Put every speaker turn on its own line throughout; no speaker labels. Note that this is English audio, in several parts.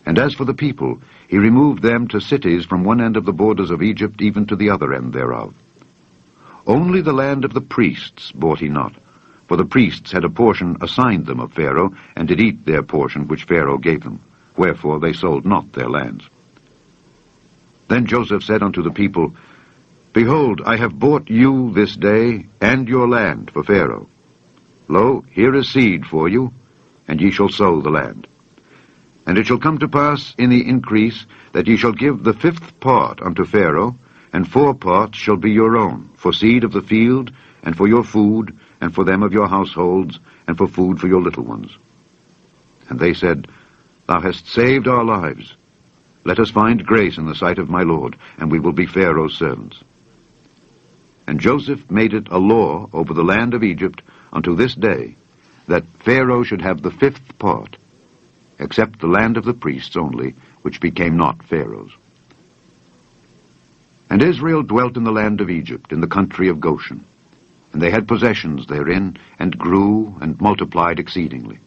And as for the people, he removed them to cities from one end of the borders of Egypt even to the other end thereof. Only the land of the priests bought he not, for the priests had a portion assigned them of Pharaoh, and did eat their portion which Pharaoh gave them. Wherefore they sold not their lands. Then Joseph said unto the people, Behold, I have bought you this day and your land for Pharaoh. Lo, here is seed for you, and ye shall sow the land. And it shall come to pass in the increase that ye shall give the 5th part unto Pharaoh, and 4 parts shall be your own, for seed of the field, and for your food, and for them of your households, and for food for your little ones. And they said, Thou hast saved our lives. Let us find grace in the sight of my Lord, and we will be Pharaoh's servants. And Joseph made it a law over the land of Egypt unto this day, that Pharaoh should have the 5th part, except the land of the priests only, which became not Pharaoh's. And Israel dwelt in the land of Egypt, in the country of Goshen. And they had possessions therein, and grew and multiplied exceedingly.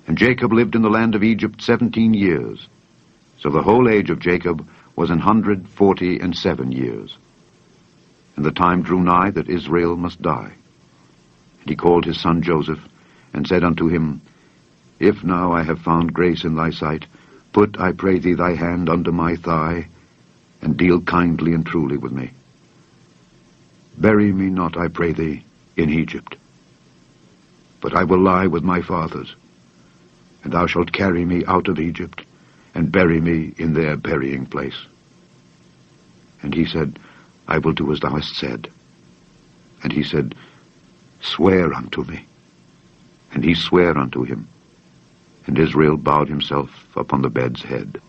And Jacob lived in the land of Egypt 17 years. So the whole age of Jacob was 147 years. And the time drew nigh that Israel must die. And he called his son Joseph, and said unto him, If now I have found grace in thy sight, put, I pray thee, thy hand under my thigh, and deal kindly and truly with me. Bury me not, I pray thee, in Egypt, but I will lie with my fathers, and thou shalt carry me out of Egypt, and bury me in their burying place. And he said, I will do as thou hast said. And he said, Swear unto me. And he sware unto him. And Israel bowed himself upon the bed's head.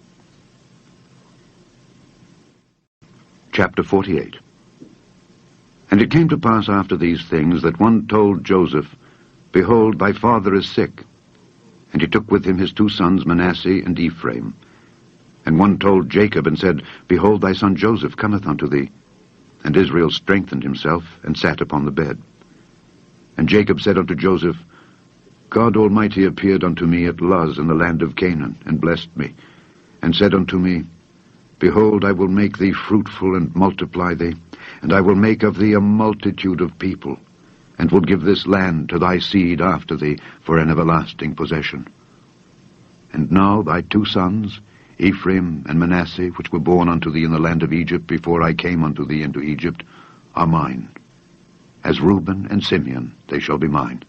Chapter 48. And it came to pass after these things that one told Joseph, Behold, thy father is sick. And he took with him his 2 sons, Manasseh and Ephraim. And one told Jacob, and said, Behold, thy son Joseph cometh unto thee. And Israel strengthened himself, and sat upon the bed. And Jacob said unto Joseph, God Almighty appeared unto me at Luz in the land of Canaan, and blessed me, and said unto me, Behold, I will make thee fruitful, and multiply thee, and I will make of thee a multitude of people, and will give this land to thy seed after thee for an everlasting possession. And now thy 2 sons, Ephraim and Manasseh, which were born unto thee in the land of Egypt before I came unto thee into Egypt, are mine. As Reuben and Simeon they shall be mine.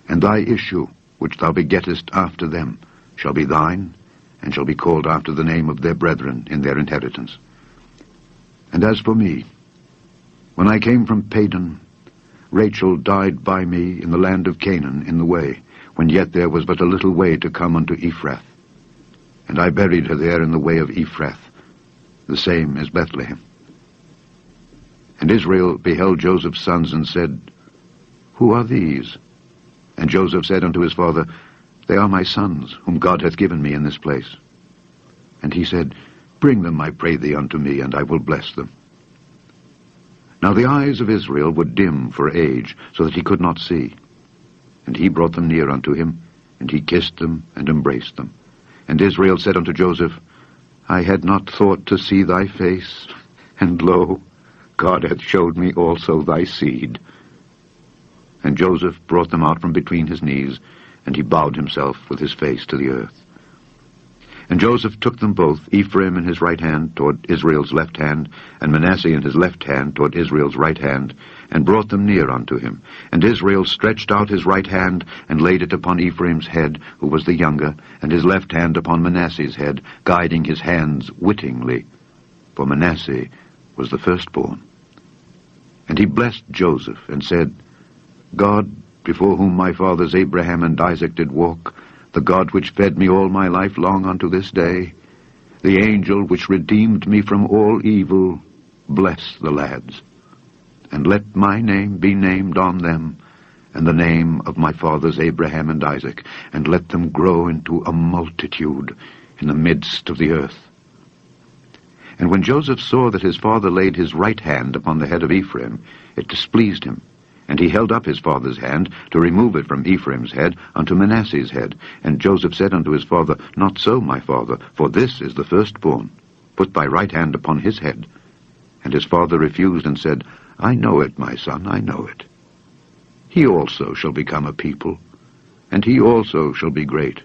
And thy issue, which thou begettest after them, shall be thine, and shall be called after the name of their brethren in their inheritance. And as for me, when I came from Padan, Rachel died by me in the land of Canaan in the way, when yet there was but a little way to come unto Ephrath. And I buried her there in the way of Ephrath, the same as Bethlehem. And Israel beheld Joseph's sons, and said, Who are these? And Joseph said unto his father, They are my sons, whom God hath given me in this place. And he said, Bring them, I pray thee, unto me, and I will bless them. Now the eyes of Israel were dim for age, so that he could not see. And he brought them near unto him, and he kissed them, and embraced them. And Israel said unto Joseph, I had not thought to see thy face, and lo, God hath showed me also thy seed. And Joseph brought them out from between his knees, and he bowed himself with his face to the earth. And Joseph took them both, Ephraim in his right hand toward Israel's left hand, and Manasseh in his left hand toward Israel's right hand, and brought them near unto him. And Israel stretched out his right hand, and laid it upon Ephraim's head, who was the younger, and his left hand upon Manasseh's head, guiding his hands wittingly, for Manasseh was the firstborn. And he blessed Joseph, and said, God, before whom my fathers Abraham and Isaac did walk, the God which fed me all my life long unto this day, the angel which redeemed me from all evil, bless the lads. And let my name be named on them, and the name of my fathers Abraham and Isaac, and let them grow into a multitude in the midst of the earth. And when Joseph saw that his father laid his right hand upon the head of Ephraim, it displeased him, And he held up his father's hand to remove it from Ephraim's head unto Manasseh's head. And Joseph said unto his father, Not so, my father, for this is the firstborn. Put thy right hand upon his head. And his father refused and said, I know it, my son, I know it. He also shall become a people, and he also shall be great.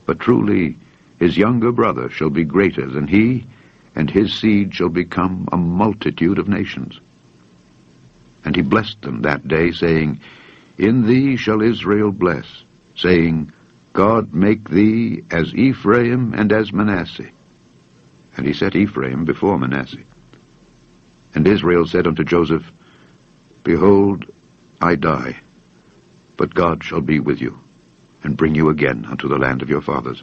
But truly his younger brother shall be greater than he, and his seed shall become a multitude of nations. And he blessed them that day, saying, In thee shall Israel bless, saying, God make thee as Ephraim and as Manasseh. And he set Ephraim before Manasseh. And Israel said unto Joseph, Behold, I die, but God shall be with you, and bring you again unto the land of your fathers.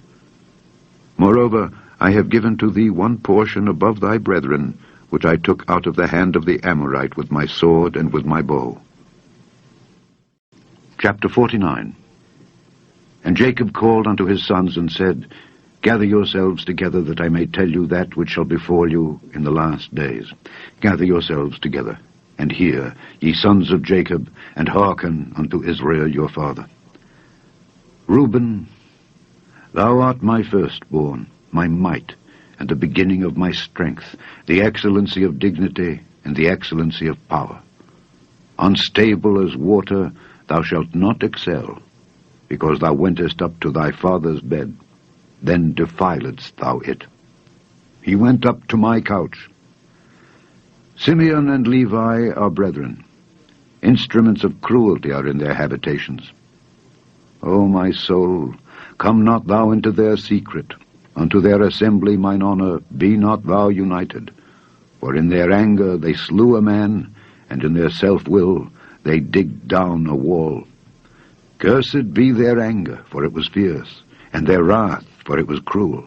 Moreover, I have given to thee one portion above thy brethren, which I took out of the hand of the Amorite with my sword and with my bow. Chapter 49. And Jacob called unto his sons and said, Gather yourselves together, that I may tell you that which shall befall you in the last days. Gather yourselves together, and hear, ye sons of Jacob, and hearken unto Israel your father. Reuben, thou art my firstborn, my might, and the beginning of my strength, the excellency of dignity, and the excellency of power. Unstable as water, thou shalt not excel, because thou wentest up to thy father's bed, then defiledst thou it. He went up to my couch. Simeon and Levi are brethren. Instruments of cruelty are in their habitations. O my soul, come not thou into their secret. Unto their assembly, mine honor, be not thou united. For in their anger they slew a man, and in their self-will they digged down a wall. Cursed be their anger, for it was fierce, and their wrath, for it was cruel.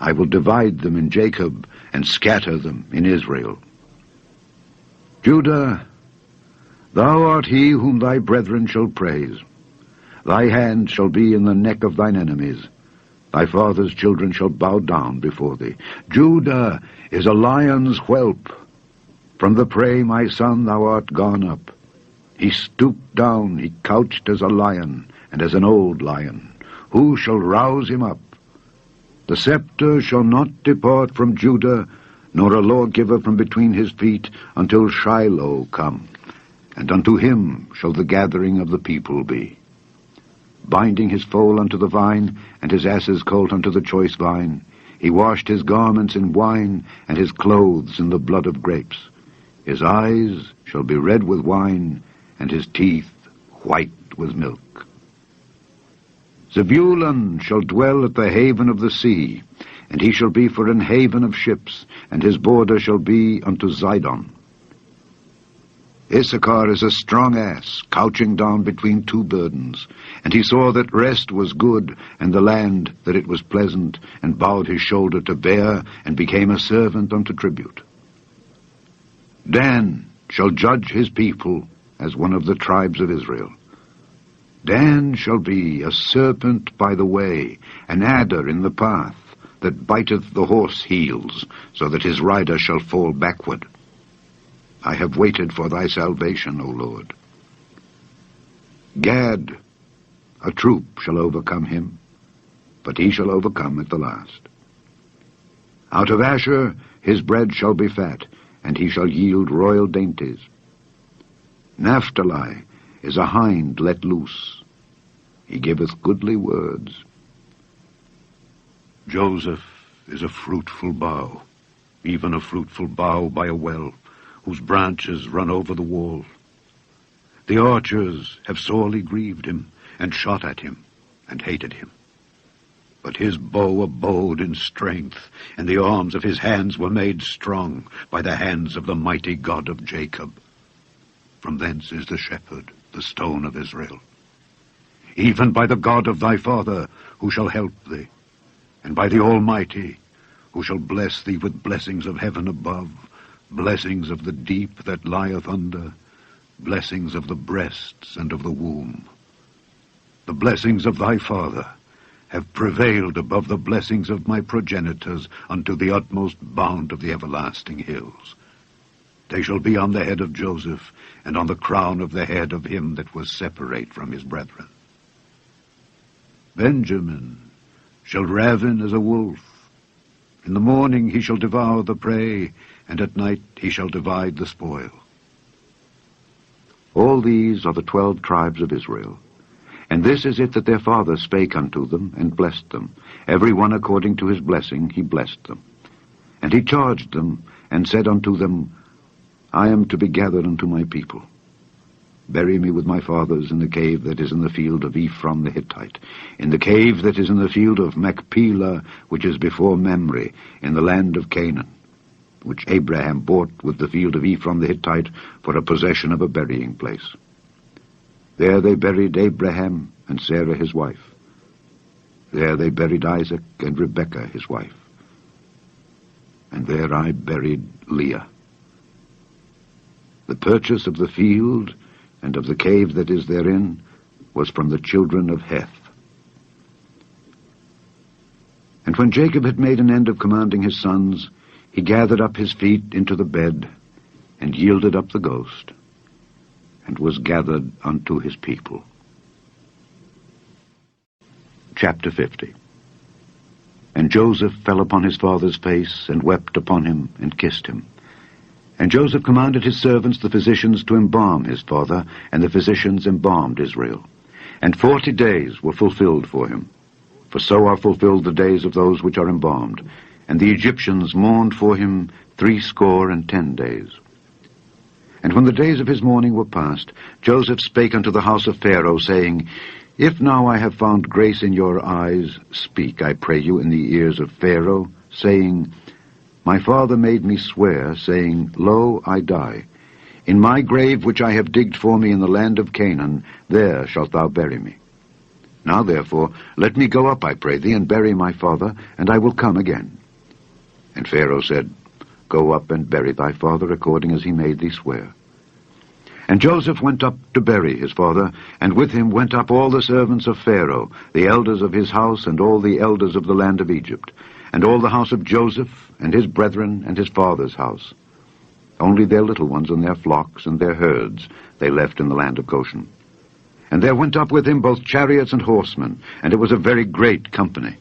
I will divide them in Jacob, and scatter them in Israel. Judah, thou art he whom thy brethren shall praise. Thy hand shall be in the neck of thine enemies. Thy father's children shall bow down before thee. Judah is a lion's whelp. From the prey, my son, thou art gone up. He stooped down, he couched as a lion, and as an old lion. Who shall rouse him up? The scepter shall not depart from Judah, nor a lawgiver from between his feet, until Shiloh come, and unto him shall the gathering of the people be. Binding his foal unto the vine, and his ass's colt unto the choice vine, he washed his garments in wine, and his clothes in the blood of grapes. His eyes shall be red with wine, and his teeth white with milk. Zebulun shall dwell at the haven of the sea, and he shall be for an haven of ships, and his border shall be unto Zidon. Issachar is a strong ass, couching down between two burdens. And he saw that rest was good, and the land that it was pleasant, and bowed his shoulder to bear, and became a servant unto tribute. Dan shall judge his people as one of the tribes of Israel. Dan shall be a serpent by the way, an adder in the path, that biteth the horse heels, so that his rider shall fall backward. I have waited for thy salvation, O Lord. Gad, a troop shall overcome him, but he shall overcome at the last. Out of Asher his bread shall be fat, and he shall yield royal dainties. Naphtali is a hind let loose. He giveth goodly words. Joseph is a fruitful bough, even a fruitful bough by a well, whose branches run over the wall. The archers have sorely grieved him, and shot at him, and hated him. But his bow abode in strength, and the arms of his hands were made strong by the hands of the mighty God of Jacob. From thence is the shepherd, the stone of Israel. Even by the God of thy father, who shall help thee, and by the Almighty, who shall bless thee with blessings of heaven above, blessings of the deep that lieth under, blessings of the breasts and of the womb. The blessings of thy father have prevailed above the blessings of my progenitors unto the utmost bound of the everlasting hills.
They shall be on the head of Joseph, and on the crown of the head of him that was separate from his brethren. Benjamin shall raven as a wolf. In the morning he shall devour the prey, and at night he shall divide the spoil.
All these are the 12 tribes of Israel. And this is it that their father spake unto them, and blessed them. Every one according to his blessing he blessed them. And he charged them, and said unto them, I am to be gathered unto my people. Bury me with my fathers in the cave that is in the field of Ephron the Hittite, in the cave that is in the field of Machpelah, which is before Mamre, in the land of Canaan, which Abraham bought with the field of Ephron the Hittite for a possession of a burying place. There they buried Abraham and Sarah his wife. There they buried Isaac and Rebekah his wife. And there I buried Leah. The purchase of the field and of the cave that is therein was from the children of Heth. And when Jacob had made an end of commanding his sons, he gathered up his feet into the bed, and yielded up the ghost, and was gathered unto his people. Chapter 50. And Joseph fell upon his father's face, and wept upon him, and kissed him. And Joseph commanded his servants, the physicians, to embalm his father, and the physicians embalmed Israel. And 40 days were fulfilled for him. For so are fulfilled the days of those which are embalmed. And the Egyptians mourned for him 60 days. And when the days of his mourning were past, Joseph spake unto the house of Pharaoh, saying, If now I have found grace in your eyes, speak, I pray you, in the ears of Pharaoh, saying, My father made me swear, saying, Lo, I die. In my grave which I have digged for me in the land of Canaan, there shalt thou bury me. Now therefore, let me go up, I pray thee, and bury my father, and I will come again. And Pharaoh said, Go up and bury thy father according as he made thee swear. And Joseph went up to bury his father, and with him went up all the servants of Pharaoh, the elders of his house, and all the elders of the land of Egypt, and all the house of Joseph, and his brethren, and his father's house. Only their little ones and their flocks and their herds they left in the land of Goshen. And there went up with him both chariots and horsemen, and it was a very great company.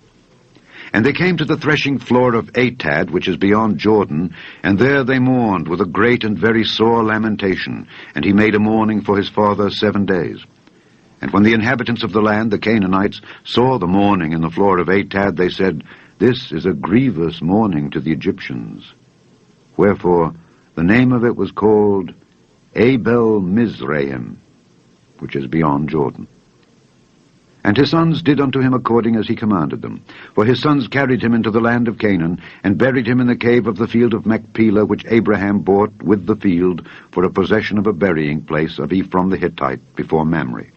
And they came to the threshing floor of Atad, which is beyond Jordan, and there they mourned with a great and very sore lamentation, and he made a mourning for his father 7 days. And when the inhabitants of the land, the Canaanites, saw the mourning in the floor of Atad, they said, This is a grievous mourning to the Egyptians. Wherefore the name of it was called Abel Mizraim, which is beyond Jordan. And his sons did unto him according as he commanded them. For his sons carried him into the land of Canaan, and buried him in the cave of the field of Machpelah, which Abraham bought with the field for a possession of a burying place of Ephron the Hittite before Mamre.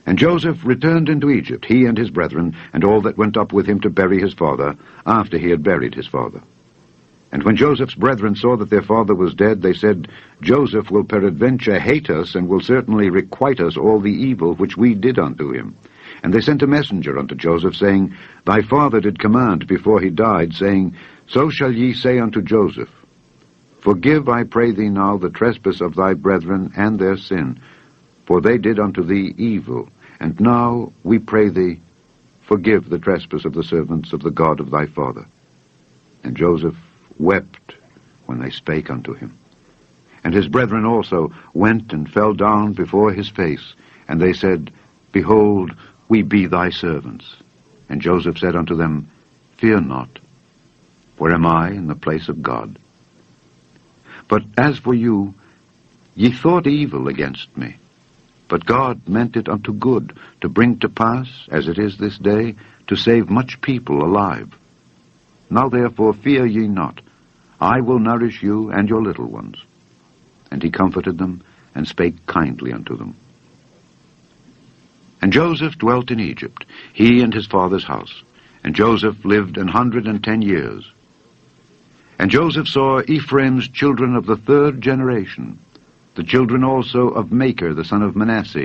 And Joseph returned into Egypt, he and his brethren, and all that went up with him to bury his father, after he had buried his father. And when Joseph's brethren saw that their father was dead, they said, Joseph will peradventure hate us, and will certainly requite us all the evil which we did unto him. And they sent a messenger unto Joseph, saying, Thy father did command before he died, saying, So shall ye say unto Joseph, Forgive, I pray thee now, the trespass of thy brethren and their sin, for they did unto thee evil. And now, we pray thee, forgive the trespass of the servants of the God of thy father. And Joseph wept when they spake unto him. And his brethren also went and fell down before his face, and they said, Behold, we be thy servants. And Joseph said unto them, Fear not, for am I in the place of God? But as for you, ye thought evil against me, but God meant it unto good, to bring to pass, as it is this day, to save much people alive. Now therefore fear ye not, I will nourish you and your little ones. And he comforted them, and spake kindly unto them. And Joseph dwelt in Egypt, he and his father's house. And Joseph lived 110 years. And Joseph saw Ephraim's children of the 3rd generation, the children also of Machir the son of Manasseh,